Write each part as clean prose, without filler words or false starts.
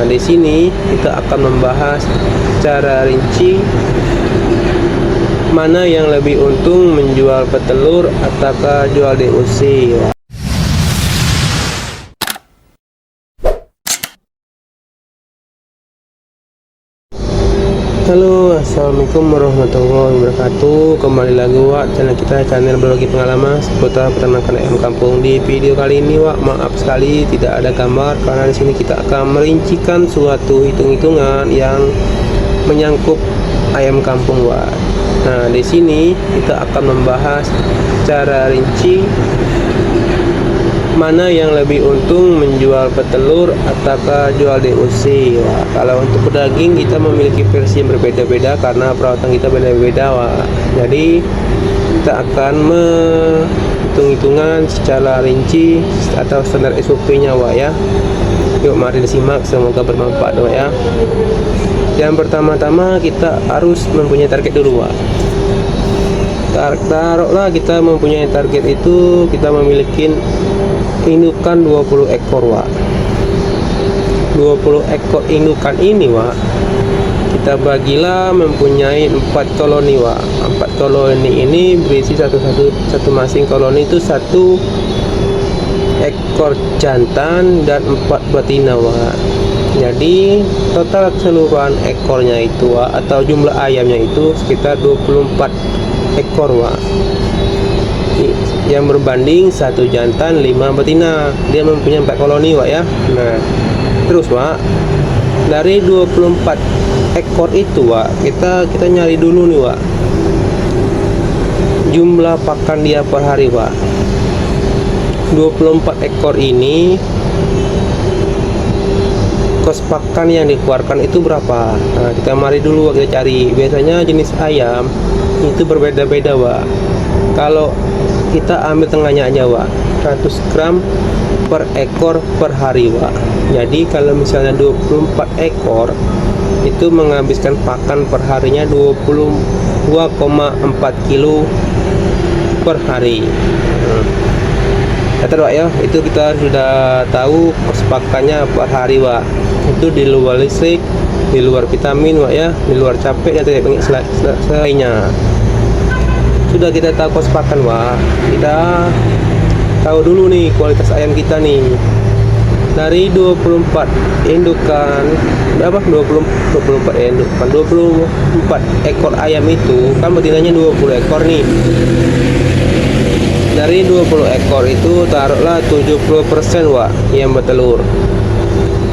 Nah, di sini kita akan membahas secara rinci mana yang lebih untung, menjual petelur ataukah jual DOC. Halo, assalamualaikum warahmatullahi wabarakatuh. Kembali lagi channel kita, channel berbagi pengalaman seputar peternakan ayam kampung. Di video kali ini maaf sekali tidak ada gambar karena di sini kita akan merincikan suatu hitung-hitungan yang menyangkut ayam kampung. Nah, di sini kita akan membahas secara rinci mana yang lebih untung, menjual petelur ataukah jual DOC. Kalau untuk pedaging kita memiliki versi yang berbeda-beda karena perawatan kita beda-beda. Jadi kita akan menghitung-hitungan secara rinci atau standar SOP-nya ya. Yuk mari disimak, semoga bermanfaat ya. Yang pertama-tama kita harus mempunyai target dulu. Taruhlah kita mempunyai target itu, kita memiliki indukan 20 ekor 20 ekor indukan ini kita bagilah mempunyai 4 koloni 4 koloni ini berisi satu masing koloni itu 1 ekor jantan dan 4 betina jadi total keseluruhan ekornya itu atau jumlah ayamnya itu sekitar 24 ekor yang berbanding 1 jantan 5 betina. Dia mempunyai 4 koloni ya. Nah terus dari 24 ekor itu kita nyari dulu nih jumlah pakan dia per hari 24 ekor ini kos pakan yang dikeluarkan itu berapa. Nah kita mari dulu kita cari. Biasanya jenis ayam itu berbeda-beda kalau kita ambil tengahnya aja 100 gram per ekor per hari jadi kalau misalnya 24 ekor itu menghabiskan pakan per harinya 22,4 kilo per hari. Kata ya, itu kita sudah tahu kos pakannya per hari itu di luar listrik, di luar vitamin ya, di luar capek dan selainnya. Sudah kita tahu kos pakan kita tahu dulu nih kualitas ayam kita nih. Dari 24 indukan berapa? 24 ekor ayam itu kan betinanya 20 ekor nih. Dari 20 ekor itu taruhlah 70% yang bertelur.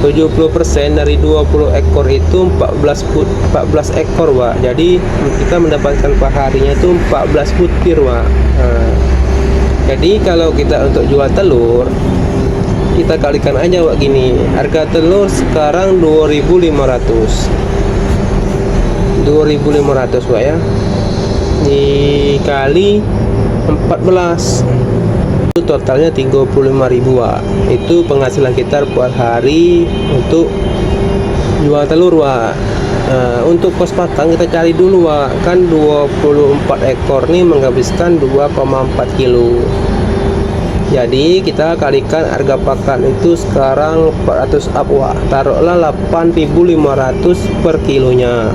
70% dari 20 ekor itu 14 ekor jadi kita mendapatkan per harinya itu 14 butir jadi kalau kita untuk jual telur kita kalikan aja gini, harga telur sekarang 2.500 ya, dikali 14 itu totalnya 35.000 itu penghasilan kita per hari untuk jual telur untuk kos pakan kita cari dulu kan 24 ekor nih menghabiskan 2,4 kilo jadi kita kalikan harga pakan itu sekarang 400 up taruhlah 8.500 per kilonya.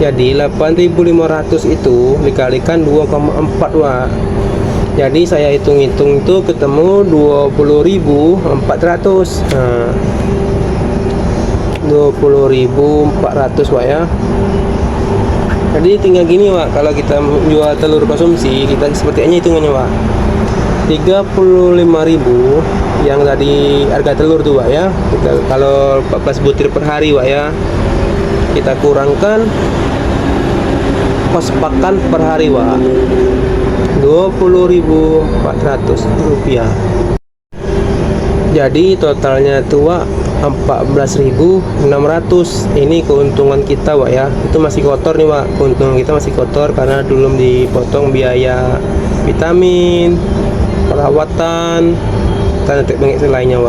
Jadi 8.500 itu dikalikan 2,4 jadi saya hitung-hitung itu ketemu 20.400 20.400 ya. Jadi tinggal gini kalau kita jual telur konsumsi kita sepertinya hitungannya 35.000 yang tadi harga telur tuh ya. Kita kalau 14 butir per hari ya, kita kurangkan kos pakan per hari 20.400 rupiah. Jadi totalnya itu 14.600. Ini keuntungan kita ya. Itu masih kotor nih keuntungan kita masih kotor karena belum dipotong biaya vitamin, perawatan, dan teknik lainnya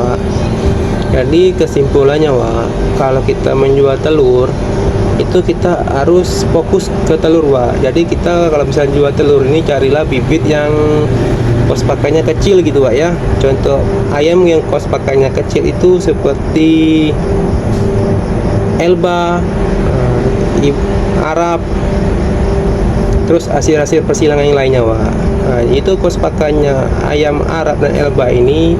Jadi kesimpulannya kalau kita menjual telur itu kita harus fokus ke telur jadi kita kalau misalnya jual telur ini carilah bibit yang kos pakannya kecil gitu ya. Contoh ayam yang kos pakannya kecil itu seperti Elba, Arab, terus hasil-hasil persilangan yang lainnya, Wak. Nah, itu kos pakannya ayam Arab dan Elba ini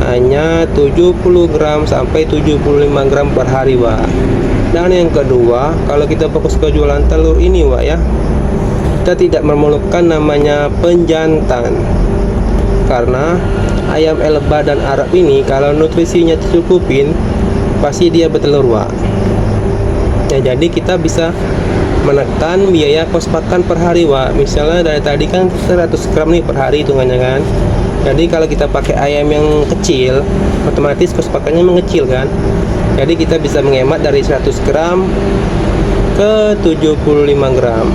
hanya 70 gram sampai 75 gram per hari, Wak. Dan yang kedua, kalau kita fokus ke jualan telur ini, Wak, ya, kita tidak memerlukan namanya penjantan, karena ayam Elba dan Arab ini kalau nutrisinya tercukupin pasti dia bertelur, Wak. Ya, jadi kita bisa menekan biaya kos pakan per hari, Wak. Misalnya dari tadi kan 100 gram nih per hari hitungannya kan. Jadi kalau kita pakai ayam yang kecil, otomatis kos pakannya mengecil kan. Jadi kita bisa menghemat dari 100 gram ke 75 gram.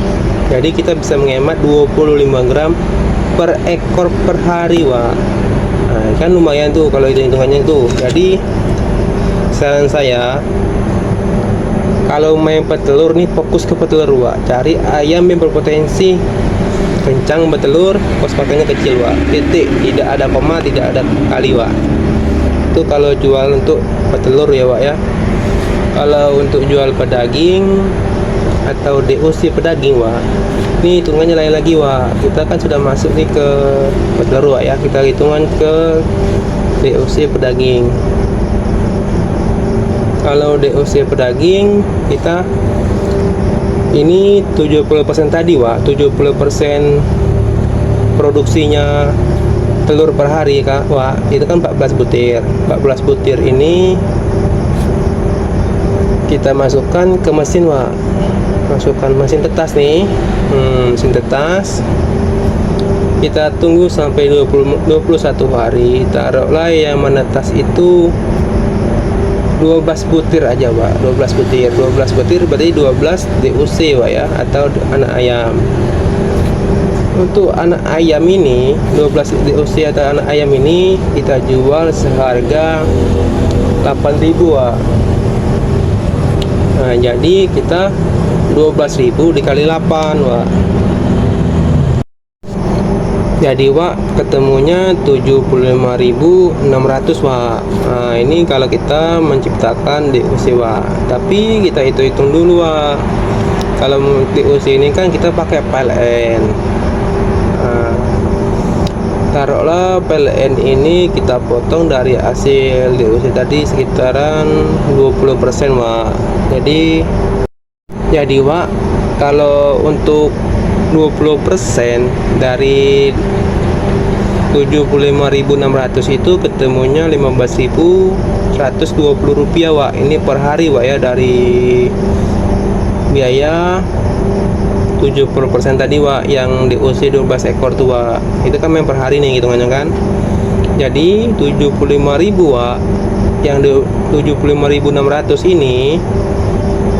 Jadi kita bisa menghemat 25 gram per ekor per hari, Wak. Nah, kan lumayan tuh kalau hitung-hitungannya tuh. Jadi saran saya, kalau main petelur nih, fokus ke petelur, Wak. Cari ayam yang berpotensi kencang bertelur, kos pakannya kecil, Wak. Titik, tidak ada koma, tidak ada kali, Wak. Itu kalau jual untuk petelur ya, Wak, ya. Kalau untuk jual pedaging atau DOC pedaging, Wak, ini hitungannya lain lagi, Wak. Kita kan sudah masuk nih ke petelur, Wak, ya. Kita hitungan ke DOC pedaging. Kalau DOC pedaging kita ini 70% tadi, Wak. 70% produksinya telur per hari, Kak, Wak. Itu kan 14 butir. 14 butir ini kita masukkan ke mesin, Wak. Masukkan mesin tetas nih. Mesin tetas. Kita tunggu sampai 21 hari. Taruhlah yang menetas itu 12 butir aja, Wak. 12 butir. 12 butir berarti 12 DOC, Wak, ya, atau anak ayam. Untuk anak ayam ini, 12 DOC atau anak ayam ini kita jual seharga 8.000, Wak. Nah, jadi kita 12.000 dikali 8, Wak. Jadi, Wak, ketemunya 75.600, Wak. Nah, ini kalau kita menciptakan DOC, Wak. Tapi kita hitung dulu, Wak. Kalau DOC ini kan kita pakai PLN. Nah, taruhlah PLN ini kita potong dari hasil DOC tadi sekitaran 20%, Wak. Jadi, Wak, kalau untuk 20% dari 75.600 itu ketemunya 15.120 rupiah, Wak. Ini per hari, Wak, ya, dari biaya 70% tadi, Wak, yang DOC 12 ekor tuh, Wak. Itu kan main per hari nih hitungannya kan. Jadi 75.000, Wak, yang 75.600 ini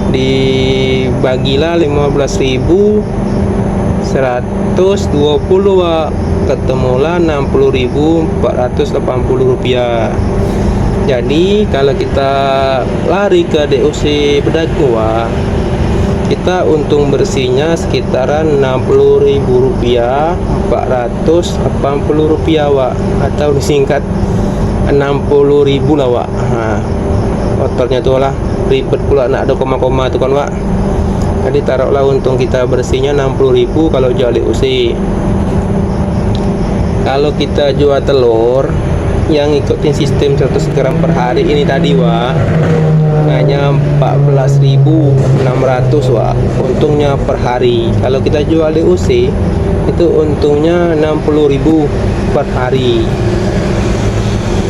dibagilah 15.120, Wak. Ketemulah 60.480 rupiah. Jadi kalau kita lari ke DOC pedaging, Wak, kita untung bersihnya sekitaran 60.000 rupiah, 480 rupiah, Wak, atau disingkat 60.000 lah, Wak. Nah, kotornya tuh lah, ribet pula nak ada koma-koma tuh kan, Wak. Jadi taruhlah untung kita bersihnya 60.000 kalau jual DOC. Kalau kita jual telur yang ikutin sistem 100 gram per hari ini tadi, Wak, hanya 14.600, Wak, untungnya per hari. Kalau kita jual DOC itu untungnya 60.000 per hari.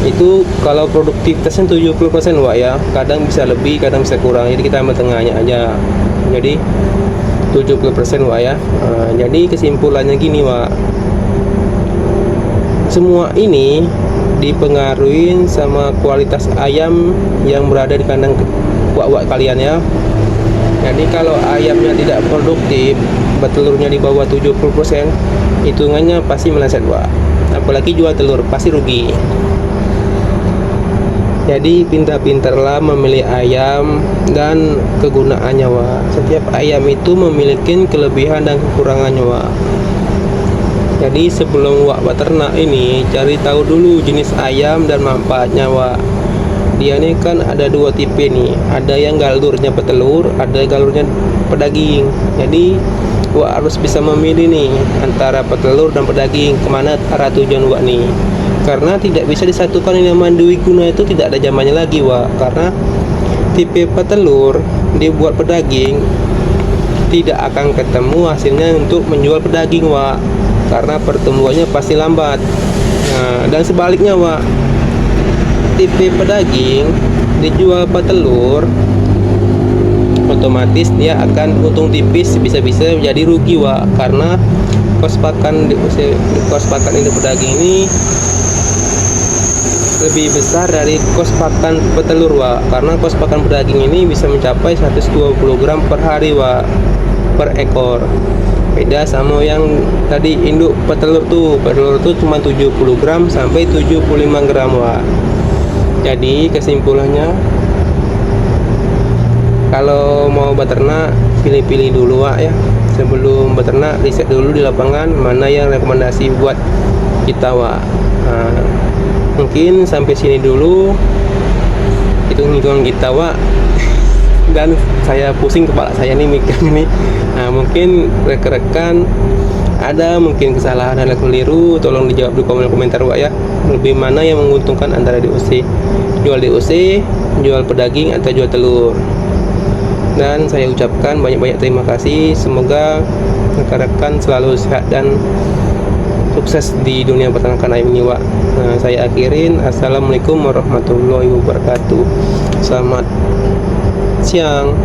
Itu kalau produktivitasnya 70%, Wak, ya. Kadang bisa lebih, kadang bisa kurang. Jadi kita ambil tengahnya aja. Jadi 70%, Wak, ya. Jadi kesimpulannya gini, Wak. Semua ini dipengaruhi sama kualitas ayam yang berada di kandang Wak kalian, ya. Jadi kalau ayamnya tidak produktif, bertelurnya di bawah 70%, hitungannya pasti meleset, Wak. Apalagi jual telur pasti rugi. Jadi pintar-pintarlah memilih ayam dan kegunaannya, Wak. Setiap ayam itu memiliki kelebihan dan kekurangannya, Wak. Jadi sebelum Wak beternak ini, cari tahu dulu jenis ayam dan manfaatnya, Wak. dia nih kan ada dua tipe nih, ada yang galurnya petelur, ada galurnya pedaging. Jadi Wak harus bisa memilih nih antara petelur dan pedaging, kemana arah tujuan Wak nih. Karena tidak bisa disatukan ini sama Dwi Guna, itu tidak ada zamannya lagi Wak. Karena tipe petelur dibuat pedaging tidak akan ketemu hasilnya untuk menjual pedaging Wak, karena pertumbuhannya pasti lambat. Nah, dan sebaliknya Wak, tipe pedaging dijual petelur, otomatis dia akan untung tipis, bisa-bisa jadi rugi Wak, karena kos pakan induk pedaging ini lebih besar dari kos pakan petelur Wak, karena kos pakan pedaging ini bisa mencapai 120 gram per hari Wak, per ekor. Beda sama yang tadi induk petelur tuh cuma 70 gram sampai 75 gram Wak. Jadi kesimpulannya, kalau mau beternak pilih-pilih dulu Wak ya. Sebelum beternak riset dulu di lapangan mana yang rekomendasi buat kita Wak. Nah, mungkin sampai sini dulu hitung-hitungan kita Wak, dan saya pusing kepala saya nih mikir nih. Nah, mungkin rekan-rekan ada mungkin kesalahan dan keliru, tolong dijawab di kolom komentar Wak ya. Lebih mana yang menguntungkan antara DOC, jual DOC, jual pedaging, atau jual telur. Dan saya ucapkan banyak-banyak terima kasih. Semoga rekan-rekan selalu sehat dan sukses di dunia peternakan ayam ini Wak. Nah, saya akhirin. Assalamualaikum warahmatullahi wabarakatuh. Selamat siang.